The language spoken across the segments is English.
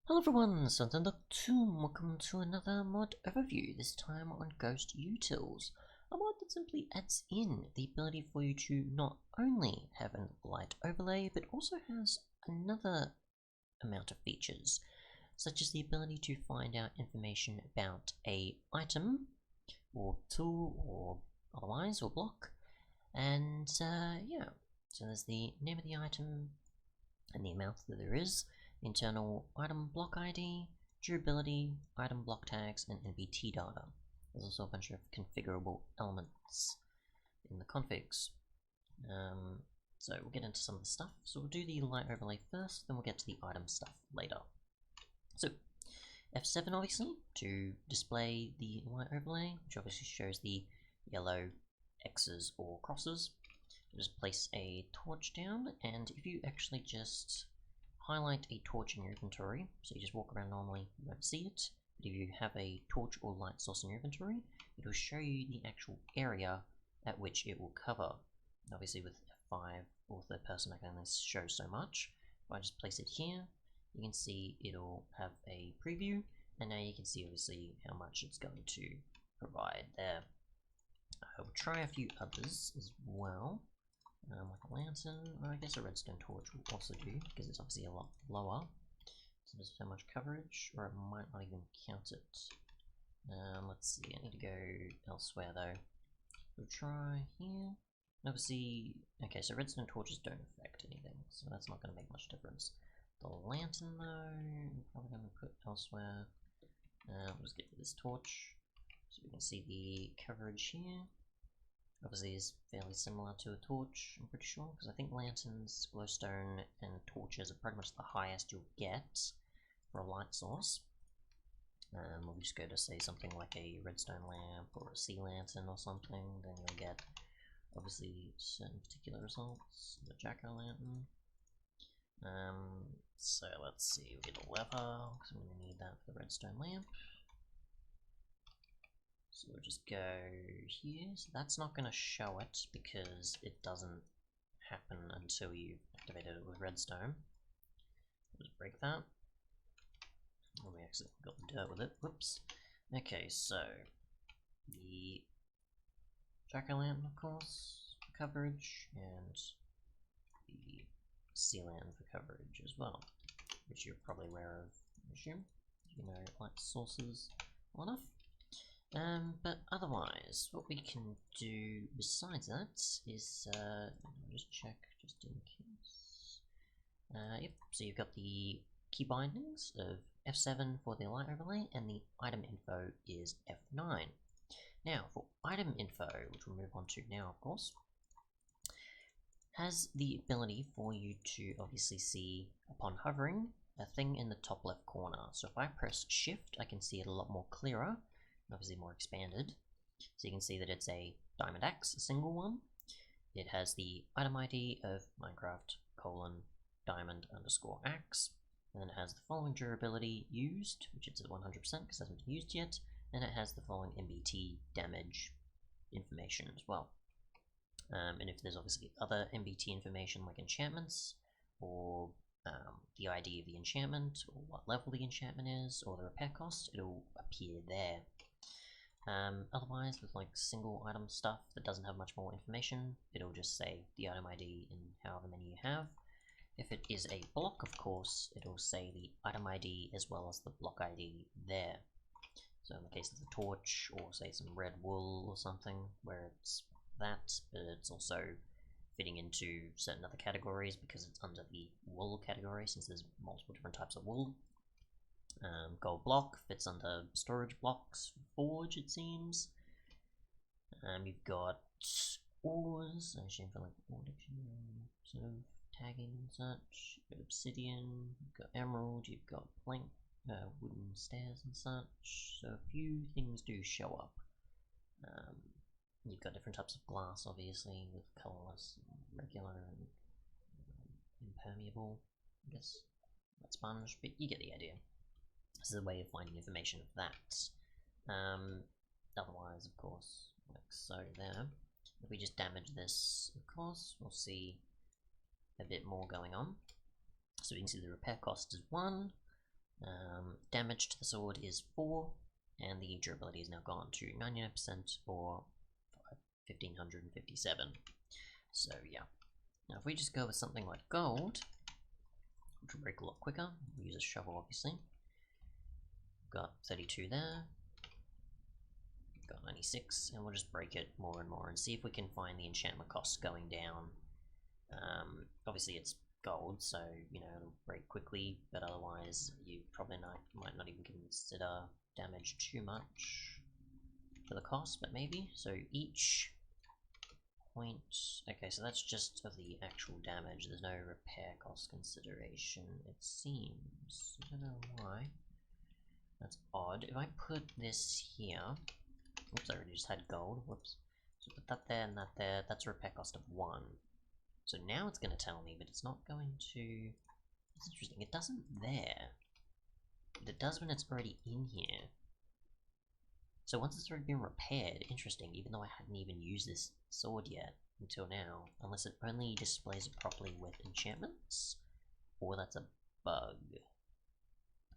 Hello everyone, Santan.2, welcome to another mod overview, this time on Ghost Utils, a mod that simply adds in the ability for you to not only have a light overlay, but also has another amount of features, such as the ability to find out information about a item, or tool, or otherwise, or block, and yeah, so there's the name of the item, and the amount that there is, internal item block ID, durability, item block tags, and NBT data. There's also a bunch of configurable elements in the configs. So we'll get into some of the stuff. So we'll do the light overlay first, then we'll get to the item stuff later. So F7 obviously to display the light overlay, which obviously shows the yellow X's or crosses. Just place a torch down, and if you actually just highlight a torch in your inventory, so you just walk around normally, you won't see it, but if you have a torch or light source in your inventory, it will show you the actual area at which it will cover. And obviously with F5 or third person I can only show so much. If I just place it here, you can see it'll have a preview, and now you can see obviously how much it's going to provide there. I will try a few others as well. Like a lantern, or I guess a redstone torch will also do, because it's obviously a lot lower, so there's so much coverage, or it might not even count it. Let's see, I need to go elsewhere though. We'll try here. Obviously, okay, so redstone torches don't affect anything, so that's not going to make much difference. The lantern though, I'm probably going to put elsewhere. We'll just get this torch, so we can see the coverage here. Obviously is fairly similar to a torch, I'm pretty sure, because I think lanterns, glowstone, and torches are pretty much the highest you'll get for a light source. We'll just go to say something like a redstone lamp or a sea lantern or something, then you'll get obviously certain particular results. The jack-o'-lantern. So let's see, we'll get a lever, because I'm going to need that for the redstone lamp. So we'll just go here, so that's not going to show it because it doesn't happen until you've activated it with redstone. Just break that. Oh, we actually got the dirt with it, whoops. Okay, so the jack-o'-lantern of course, for coverage, and the sea lantern for coverage as well, which you're probably aware of, I assume. You know light sources well enough. But otherwise, what we can do besides that is, just check, just in case. Yep, so you've got the key bindings of F7 for the light overlay, and the item info is F9. Now, for item info, which we'll move on to now, of course, has the ability for you to obviously see, upon hovering, a thing in the top left corner. So if I press Shift, I can see it a lot more clearer, obviously more expanded. So you can see that it's a diamond axe, a single one. It has the item ID of Minecraft :diamond_axe, and then it has the following durability used, which it's at 100% because it hasn't been used yet, and it has the following NBT damage information as well. And if there's obviously other NBT information like enchantments, or the ID of the enchantment, or what level the enchantment is, or the repair cost, it'll appear there. Otherwise, with like single item stuff that doesn't have much more information, it'll just say the item ID and however many you have. If it is a block, of course, it'll say the item ID as well as the block ID there. So in the case of the torch, or say some red wool or something, where it's that, but it's also fitting into certain other categories because it's under the wool category, since there's multiple different types of wool. Gold block fits under storage blocks, forge it seems. You've got ores, I assume for like ore dictionary sort of tagging and such. You've got obsidian, you've got emerald, you've got plank, wooden stairs and such. So a few things do show up. You've got different types of glass, obviously, with colourless, regular, and impermeable, I guess, not sponge, but you get the idea. This is a way of finding information of that. Otherwise, of course, like so there. If we just damage this, of course, we'll see a bit more going on. So we can see the repair cost is 1, Damage to the sword is 4, and the durability is now gone to 99% or 1557. So yeah. Now if we just go with something like gold, which will break a lot quicker, we'll use a shovel obviously. Got 32 there. Got 96, and we'll just break it more and more and see if we can find the enchantment costs going down. Obviously it's gold, so you know it'll break quickly, but otherwise you probably might not even consider damage too much for the cost, but maybe. So each point, okay, so that's just of the actual damage. There's no repair cost consideration, it seems. I don't know why. That's odd. If I put this here, oops, I already just had gold. Whoops. So put that there and that there. That's a repair cost of 1. So now it's going to tell me, but it's not going to... It's interesting. It doesn't there. But it does when it's already in here. So once it's already been repaired, interesting, even though I hadn't even used this sword yet until now, unless it only displays it properly with enchantments, or that's a bug.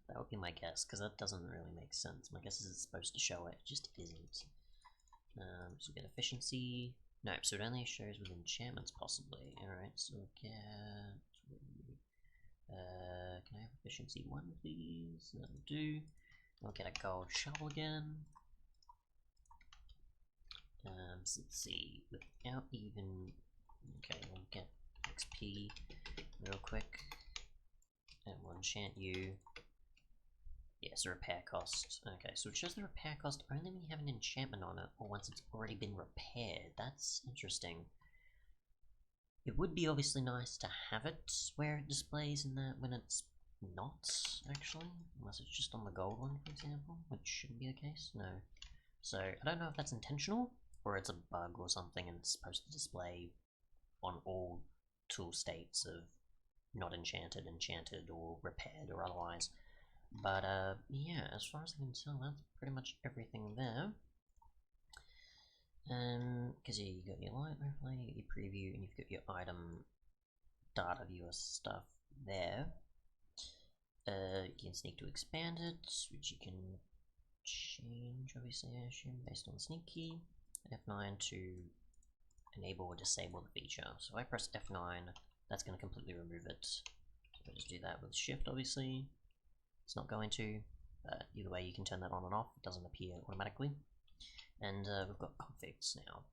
That would be my guess, because that doesn't really make sense. My guess is it's supposed to show it just isn't. So we get efficiency. No, so it only shows with enchantments, possibly. Alright, so we'll get... can I have efficiency 1, please? That'll do. We'll get a gold shovel again. So let's see, without even... Okay, we'll get XP real quick. And we'll enchant you. Yes, repair cost. Okay, so it shows the repair cost only when you have an enchantment on it, or once it's already been repaired. That's interesting. It would be obviously nice to have it where it displays in that when it's not, actually. Unless it's just on the gold one, for example, which shouldn't be the case. No. So, I don't know if that's intentional, or it's a bug or something, and it's supposed to display on all tool states of not enchanted, enchanted, or repaired, or otherwise. But, yeah, as far as I can tell, that's pretty much everything there. Because yeah, you got your light overlay, you got your preview, and you've got your item data viewer stuff there. You can sneak to expand it, which you can change, obviously, I assume, based on the sneak key. F9 to enable or disable the feature. So if I press F9, that's going to completely remove it. So I just do that with Shift, obviously. It's not going to, but either way you can turn that on and off, it doesn't appear automatically. And we've got configs now.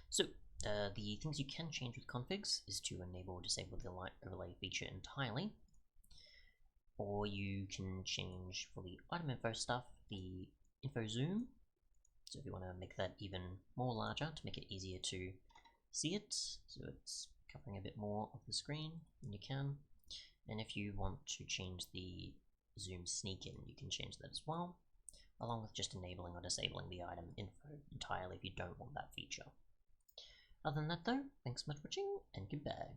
So the things you can change with configs is to enable or disable the light overlay feature entirely, or you can change for the item info stuff the info zoom. So if you want to make that even more larger to make it easier to see it, so it's covering a bit more of the screen than you can. And if you want to change the zoom sneak in, you can change that as well, along with just enabling or disabling the item info entirely if you don't want that feature. Other than that though, thanks so much for watching, and goodbye.